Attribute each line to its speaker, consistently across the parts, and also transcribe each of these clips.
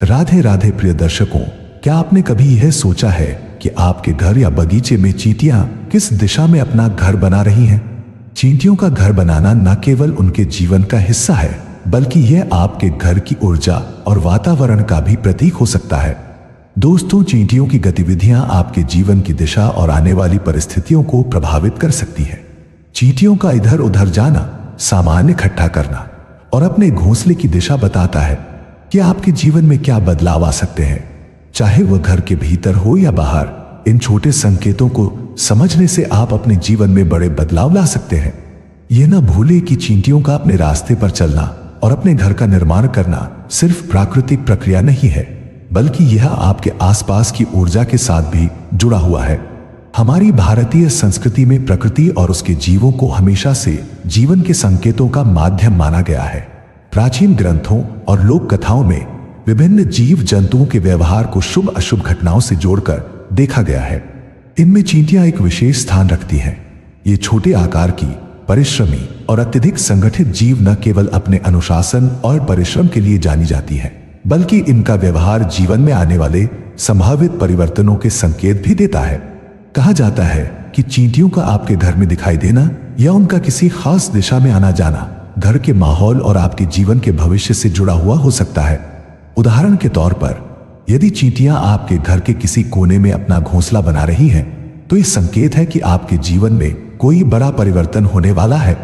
Speaker 1: राधे राधे प्रिय दर्शकों, क्या आपने कभी यह सोचा है कि आपके घर या बगीचे में चींटियां किस दिशा में अपना घर बना रही हैं? चींटियों का घर बनाना न केवल उनके जीवन का हिस्सा है, बल्कि यह आपके घर की ऊर्जा और वातावरण का भी प्रतीक हो सकता है। दोस्तों, चींटियों की गतिविधियां आपके जीवन की दिशा और आने वाली परिस्थितियों को प्रभावित कर सकती है। चींटियों का इधर उधर जाना, सामान इकट्ठा करना और अपने घोंसले की दिशा बताता है कि आपके जीवन में क्या बदलाव आ सकते हैं, चाहे वह घर के भीतर हो या बाहर। इन छोटे संकेतों को समझने से आप अपने जीवन में बड़े बदलाव ला सकते हैं। यह ना भूले कि चींटियों का अपने रास्ते पर चलना और अपने घर का निर्माण करना सिर्फ प्राकृतिक प्रक्रिया नहीं है, बल्कि यह आपके आसपास की ऊर्जा के साथ भी जुड़ा हुआ है। हमारी भारतीय संस्कृति में प्रकृति और उसके जीवों को हमेशा से जीवन के संकेतों का माध्यम माना गया है। प्राचीन ग्रंथों और लोक कथाओं में विभिन्न जीव जंतुओं के व्यवहार को शुभ अशुभ घटनाओं से जोड़कर देखा गया है। इनमें चींटियां एक विशेष स्थान रखती हैं। ये छोटे आकार की, परिश्रमी और अत्यधिक संगठित जीव न केवल अपने अनुशासन और परिश्रम के लिए जानी जाती है, बल्कि इनका व्यवहार जीवन में आने वाले संभावित परिवर्तनों के संकेत भी देता है। कहा जाता है कि चींटियों का आपके घर में दिखाई देना या उनका किसी खास दिशा में आना जाना घर के माहौल और आपके जीवन के भविष्य से जुड़ा हुआ हो सकता है। उदाहरण के तौर पर, यदि चींटियां आपके घर के किसी कोने में अपना घोंसला बना रही हैं, तो यह संकेत है कि आपके जीवन में कोई बड़ा परिवर्तन होने वाला है।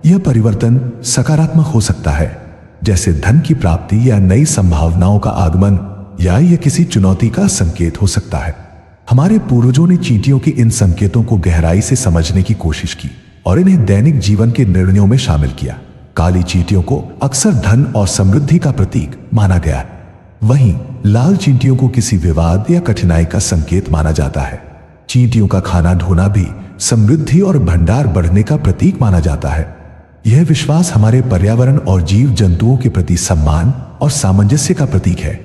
Speaker 1: यह परिवर्तन सकारात्मक हो सकता है, जैसे धन की प्राप्ति या नई संभावनाओं का आगमन, या यह किसी चुनौती का संकेत हो सकता है। हमारे पूर्वजों ने चींटियों के इन संकेतों को गहराई से समझने की कोशिश की और इन्हें दैनिक जीवन के निर्णयों में शामिल किया। काली चींटियों को अक्सर धन और समृद्धि का प्रतीक माना गया है, वहीं लाल चींटियों को किसी विवाद या कठिनाई का संकेत माना जाता है। चींटियों का खाना ढूंढना भी समृद्धि और भंडार बढ़ने का प्रतीक माना जाता है। यह विश्वास हमारे पर्यावरण और जीव जंतुओं के प्रति सम्मान और सामंजस्य का प्रतीक है।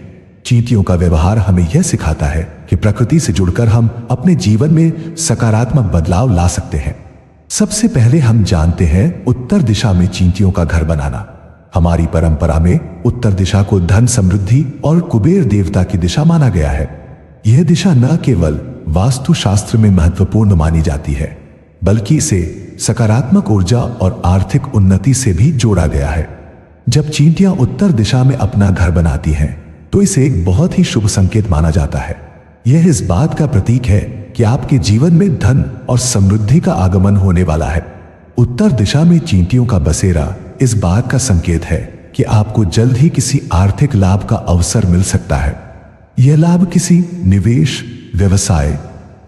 Speaker 1: चींटियों का व्यवहार हमें यह सिखाता है कि प्रकृति से जुड़कर हम अपने जीवन में सकारात्मक बदलाव ला सकते हैं। सबसे पहले हम जानते हैं उत्तर दिशा में चींटियों का घर बनाना। हमारी परंपरा में उत्तर दिशा को धन, समृद्धि और कुबेर देवता की दिशा माना गया है। यह दिशा न केवल वास्तुशास्त्र में महत्वपूर्ण मानी जाती है, बल्कि इसे सकारात्मक ऊर्जा और आर्थिक उन्नति से भी जोड़ा गया है। जब चींटियां उत्तर दिशा में अपना घर बनाती हैं, तो इसे एक बहुत ही शुभ संकेत माना जाता है। यह इस बात का प्रतीक है कि आपके जीवन में धन और समृद्धि का आगमन होने वाला है। उत्तर दिशा में चींटियों का बसेरा इस बात का संकेत है कि आपको जल्द ही किसी आर्थिक लाभ का अवसर मिल सकता है। यह लाभ किसी निवेश, व्यवसाय,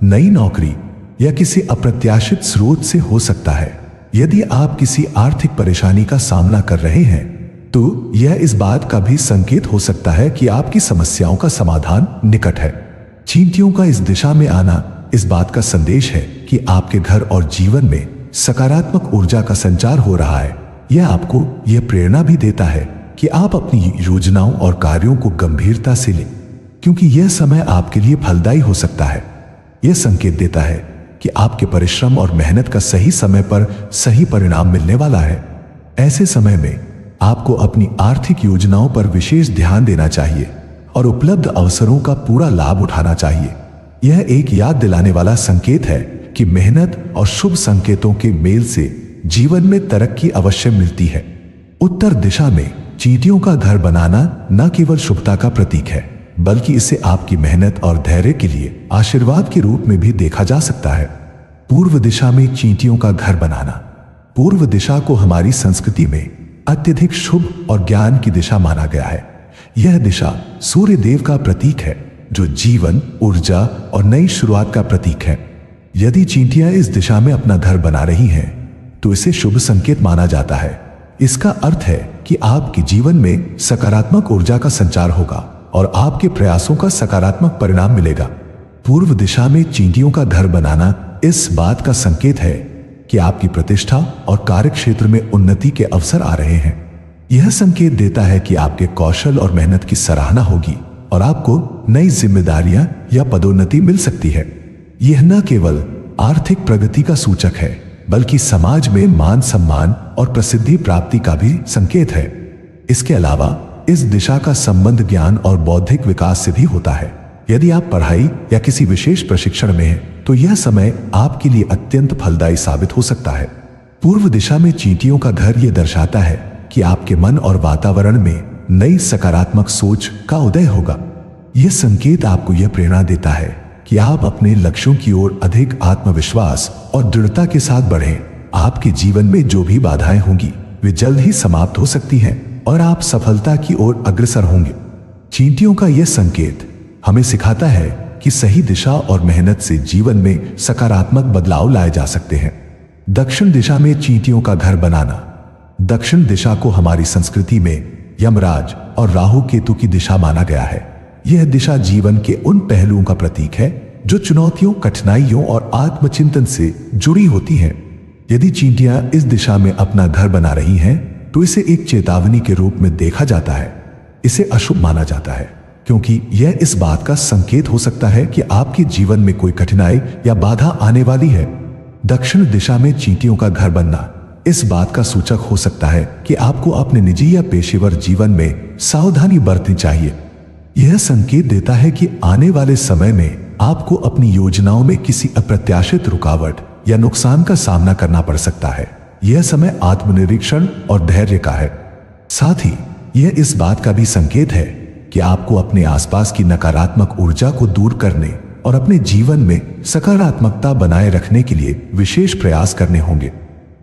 Speaker 1: नई नौकरी या किसी अप्रत्याशित स्रोत से हो सकता है। यदि आप किसी आर्थिक परेशानी का सामना कर रहे हैं, तो यह इस बात का भी संकेत हो सकता है कि आपकी समस्याओं का समाधान निकट है। चींटियों का इस दिशा में आना इस बात का संदेश है कि आपके घर और जीवन में सकारात्मक ऊर्जा का संचार हो रहा है। यह आपको यह प्रेरणा भी देता है कि आप अपनी योजनाओं और कार्यों को गंभीरता से लें, क्योंकि यह समय आपके लिए फलदायी हो सकता है। यह संकेत देता है कि आपके परिश्रम और मेहनत का सही समय पर सही परिणाम मिलने वाला है। ऐसे समय में आपको अपनी आर्थिक योजनाओं पर विशेष ध्यान देना चाहिए और उपलब्ध अवसरों का पूरा लाभ उठाना चाहिए। यह एक याद दिलाने वाला संकेत है कि मेहनत और शुभ संकेतों के मेल से जीवन में तरक्की अवश्य मिलती है। उत्तर दिशा में चींटियों का घर बनाना न केवल शुभता का प्रतीक है, बल्कि इसे आपकी मेहनत और धैर्य के लिए आशीर्वाद के रूप में भी देखा जा सकता है। पूर्व दिशा में चींटियों का घर बनाना। पूर्व दिशा को हमारी संस्कृति में अत्यधिक शुभ और ज्ञान की दिशा माना गया है। यह दिशा सूर्य देव का प्रतीक है, जो जीवन, ऊर्जा और नई शुरुआत का प्रतीक है। यदि चींटियां इस दिशा में अपना घर बना रही हैं, तो इसे शुभ संकेत माना जाता है। इसका अर्थ है कि आपके जीवन में सकारात्मक ऊर्जा का संचार होगा और आपके प्रयासों का सकारात्मक परिणाम मिलेगा। पूर्व दिशा में चींटियों का घर बनाना इस बात का संकेत है कि आपकी प्रतिष्ठा और कार्यक्षेत्र में उन्नति के अवसर आ रहे हैं। यह संकेत देता है कि आपके कौशल और मेहनत की सराहना होगी और आपको नई जिम्मेदारियां या पदोन्नति मिल सकती है। यह न केवल आर्थिक प्रगति का सूचक है, बल्कि समाज में मान सम्मान और प्रसिद्धि प्राप्ति का भी संकेत है। इसके अलावा इस दिशा का संबंध ज्ञान और बौद्धिक विकास से भी होता है। यदि आप पढ़ाई या किसी विशेष प्रशिक्षण में हैं, तो यह समय आपके लिए अत्यंत फलदायी साबित हो सकता है। पूर्व दिशा में चींटियों का घर यह दर्शाता है कि आपके मन और वातावरण में नई सकारात्मक सोच का उदय होगा। यह संकेत आपको यह प्रेरणा देता है कि आप अपने लक्ष्यों की ओर अधिक आत्मविश्वास और दृढ़ता के साथ बढ़ें। आपके जीवन में जो भी बाधाएं होंगी वे जल्द ही समाप्त हो सकती हैं और आप सफलता की ओर अग्रसर होंगे। चींटियों का यह संकेत हमें सिखाता है कि सही दिशा और मेहनत से जीवन में सकारात्मक बदलाव लाए जा सकते हैं। दक्षिण दिशा में चींटियों का घर बनाना। दक्षिण दिशा को हमारी संस्कृति में यमराज और राहु केतु की दिशा माना गया है। यह दिशा जीवन के उन पहलुओं का प्रतीक है जो चुनौतियों, कठिनाइयों और आत्मचिंतन से जुड़ी होती हैं। यदि चींटियां इस दिशा में अपना घर बना रही हैं, तो इसे एक चेतावनी के रूप में देखा जाता है। इसे अशुभ माना जाता है क्योंकि यह इस बात का संकेत हो सकता है कि आपके जीवन में कोई कठिनाई या बाधा आने वाली है। दक्षिण दिशा में चींटियों का घर बनना इस बात का सूचक हो सकता है कि आपको अपने निजी या पेशेवर जीवन में सावधानी बरतनी चाहिए। यह संकेत देता है कि आने वाले समय में आपको अपनी योजनाओं में किसी अप्रत्याशित रुकावट या नुकसान का सामना करना पड़ सकता है। यह समय आत्मनिरीक्षण और धैर्य का है। साथ ही यह इस बात का भी संकेत है कि आपको अपने आसपास की नकारात्मक ऊर्जा को दूर करने और अपने जीवन में सकारात्मकता बनाए रखने के लिए विशेष प्रयास करने होंगे।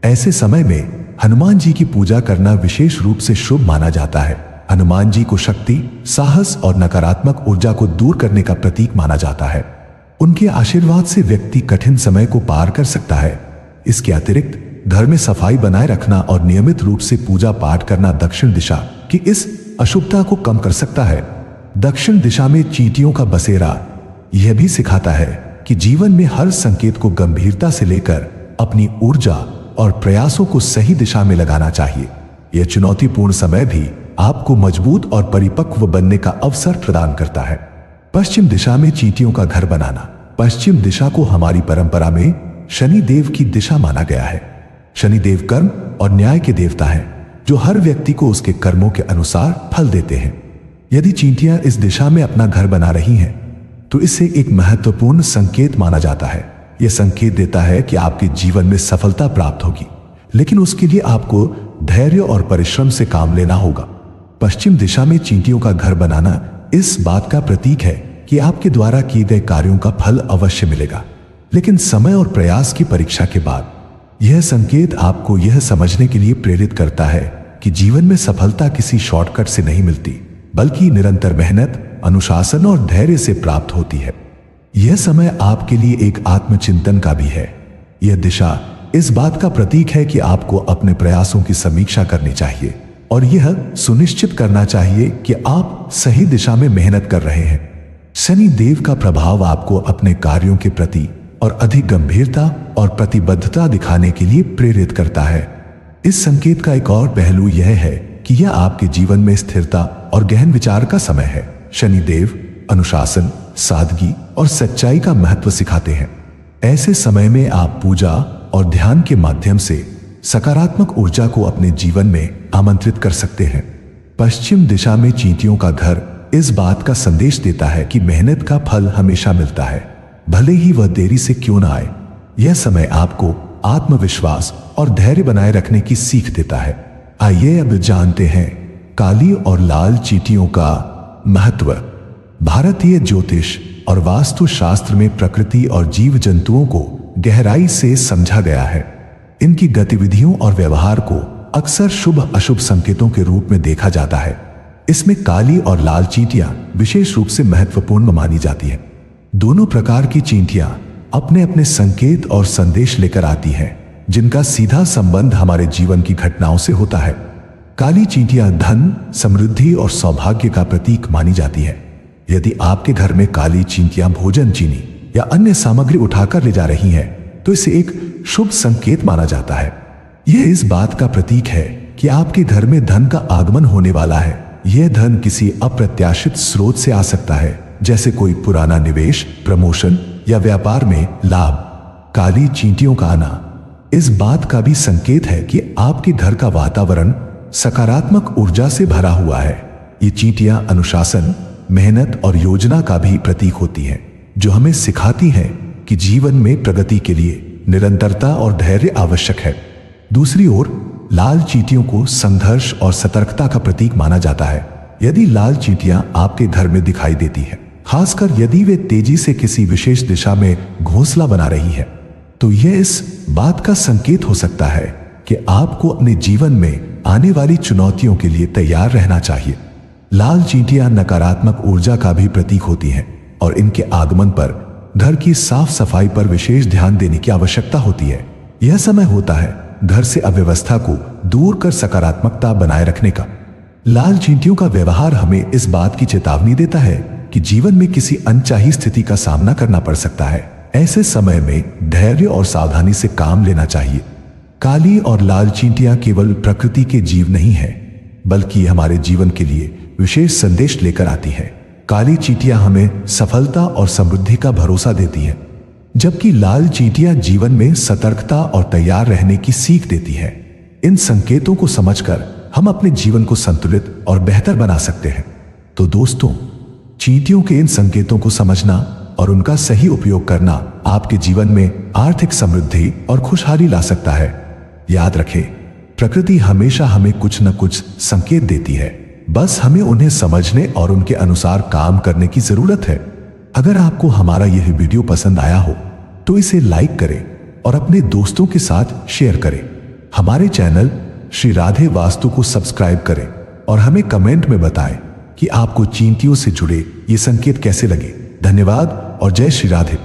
Speaker 1: ऐसे समय में हनुमान जी की पूजा करना विशेष रूप से शुभ माना जाता है। हनुमान जी को शक्ति, साहस और नकारात्मक ऊर्जा को दूर करने का प्रतीक माना जाता है। उनके आशीर्वाद से व्यक्ति कठिन समय को पार कर सकता है। इसके अतिरिक्त घर में सफाई बनाए रखना और नियमित रूप से पूजा पाठ करना दक्षिण दिशा की इस अशुभता को कम कर सकता है। दक्षिण दिशा में चींटियों का बसेरा यह भी सिखाता है कि जीवन में हर संकेत को गंभीरता से लेकर अपनी ऊर्जा और प्रयासों को सही दिशा में लगाना चाहिए। यह चुनौतीपूर्ण समय भी आपको मजबूत और परिपक्व बनने का अवसर प्रदान करता है। पश्चिम दिशा में चींटियों का घर बनाना। पश्चिम दिशा को हमारी परंपरा में शनि देव की दिशा माना गया है। शनि देव कर्म और न्याय के देवता हैं, जो हर व्यक्ति को उसके कर्मों के अनुसार फल देते हैं। यदि चींटियां इस दिशा में अपना घर बना रही हैं, तो इसे एक महत्वपूर्ण संकेत माना जाता है। यह संकेत देता है कि आपके जीवन में सफलता प्राप्त होगी, लेकिन उसके लिए आपको धैर्य और परिश्रम से काम लेना होगा। पश्चिम दिशा में चींटियों का घर बनाना इस बात का प्रतीक है कि आपके द्वारा किए गए कार्यों का फल अवश्य मिलेगा, लेकिन समय और प्रयास की परीक्षा के बाद। यह संकेत आपको यह समझने के लिए प्रेरित करता है कि जीवन में सफलता किसी शॉर्टकट से नहीं मिलती, बल्कि निरंतर मेहनत, अनुशासन और धैर्य से प्राप्त होती है। यह समय आपके लिए एक आत्मचिंतन का भी है। यह दिशा इस बात का प्रतीक है कि आपको अपने प्रयासों की समीक्षा करनी चाहिए और यह सुनिश्चित करना चाहिए कि आप सही दिशा में मेहनत कर रहे हैं। शनि देव का प्रभाव आपको अपने कार्यों के प्रति और अधिक गंभीरता और प्रतिबद्धता दिखाने के लिए प्रेरित करता है। इस संकेत का एक और पहलू यह है कि यह आपके जीवन में स्थिरता और गहन विचार का समय है। शनि देव अनुशासन, सादगी और सच्चाई का महत्व सिखाते हैं। ऐसे समय में आप पूजा और ध्यान के माध्यम से सकारात्मक ऊर्जा को अपने जीवन में आमंत्रित कर सकते हैं। पश्चिम दिशा में चींटियों का घर इस बात का संदेश देता है कि मेहनत का फल हमेशा मिलता है, भले ही वह देरी से क्यों ना आए। यह समय आपको आत्मविश्वास और धैर्य बनाए रखने की सीख देता है। आइए अब जानते हैं काली और लाल चींटियों का महत्व। भारतीय ज्योतिष और वास्तु शास्त्र में प्रकृति और जीव जंतुओं को गहराई से समझा गया है। इनकी गतिविधियों और व्यवहार को अक्सर शुभ अशुभ संकेतों के रूप में देखा जाता है। इसमें काली और लाल चींटियां विशेष रूप से महत्वपूर्ण मानी जाती हैं। दोनों प्रकार की चींटियां अपने अपने संकेत और संदेश लेकर आती हैं, जिनका सीधा संबंध हमारे जीवन की घटनाओं से होता है। काली चींटियां धन, समृद्धि और सौभाग्य का प्रतीक मानी जाती है। यदि आपके घर में काली चींटियां भोजन, चीनी या अन्य सामग्री उठाकर ले जा रही हैं, तो इसे एक शुभ संकेत माना जाता है। यह इस बात का प्रतीक है कि आपके घर में धन का आगमन होने वाला है। यह धन किसी अप्रत्याशित स्रोत से आ सकता है, जैसे कोई पुराना निवेश, प्रमोशन या व्यापार में लाभ। काली चींटियों का आना इस बात का भी संकेत है कि आपके घर का वातावरण सकारात्मक ऊर्जा से भरा हुआ है। ये चींटियां अनुशासन, मेहनत और योजना का भी प्रतीक होती हैं, जो हमें सिखाती हैं कि जीवन में प्रगति के लिए निरंतरता और धैर्य आवश्यक है। दूसरी ओर लाल चींटियों को संघर्ष और सतर्कता का प्रतीक माना जाता है। यदि लाल चींटियां आपके घर में दिखाई देती है, खासकर यदि वे तेजी से किसी विशेष दिशा में घोंसला बना रही है, तो यह इस बात का संकेत हो सकता है कि आपको अपने जीवन में आने वाली चुनौतियों के लिए तैयार रहना चाहिए। लाल चींटियां नकारात्मक ऊर्जा का भी प्रतीक होती हैं और इनके आगमन पर घर की साफ सफाई पर विशेष ध्यान देने की आवश्यकता होती है। यह समय होता है घर से अव्यवस्था को दूर कर सकारात्मकता बनाए रखने का। लाल चींटियों का व्यवहार हमें इस बात की चेतावनी देता है कि जीवन में किसी अनचाही स्थिति का सामना करना पड़ सकता है। ऐसे समय में धैर्य और सावधानी से काम लेना चाहिए। काली और लाल चींटियां केवल प्रकृति के जीव नहीं हैं, बल्कि हमारे जीवन के लिए विशेष संदेश लेकर आती हैं। काली चींटियां हमें सफलता और समृद्धि का भरोसा देती हैं, जबकि लाल चींटियां जीवन में सतर्कता और तैयार रहने की सीख देती हैं। इन संकेतों को समझकर हम अपने जीवन को संतुलित और बेहतर बना सकते हैं। तो दोस्तों, चींटियों के इन संकेतों को समझना और उनका सही उपयोग करना आपके जीवन में आर्थिक समृद्धि और खुशहाली ला सकता है। याद रखें, प्रकृति हमेशा हमें कुछ न कुछ संकेत देती है, बस हमें उन्हें समझने और उनके अनुसार काम करने की जरूरत है। अगर आपको हमारा यह वीडियो पसंद आया हो तो इसे लाइक करें और अपने दोस्तों के साथ शेयर करें। हमारे चैनल श्री राधे वास्तु को सब्सक्राइब करें और हमें कमेंट में बताएं कि आपको चींटियों से जुड़े ये संकेत कैसे लगे। धन्यवाद और जय श्री राधे।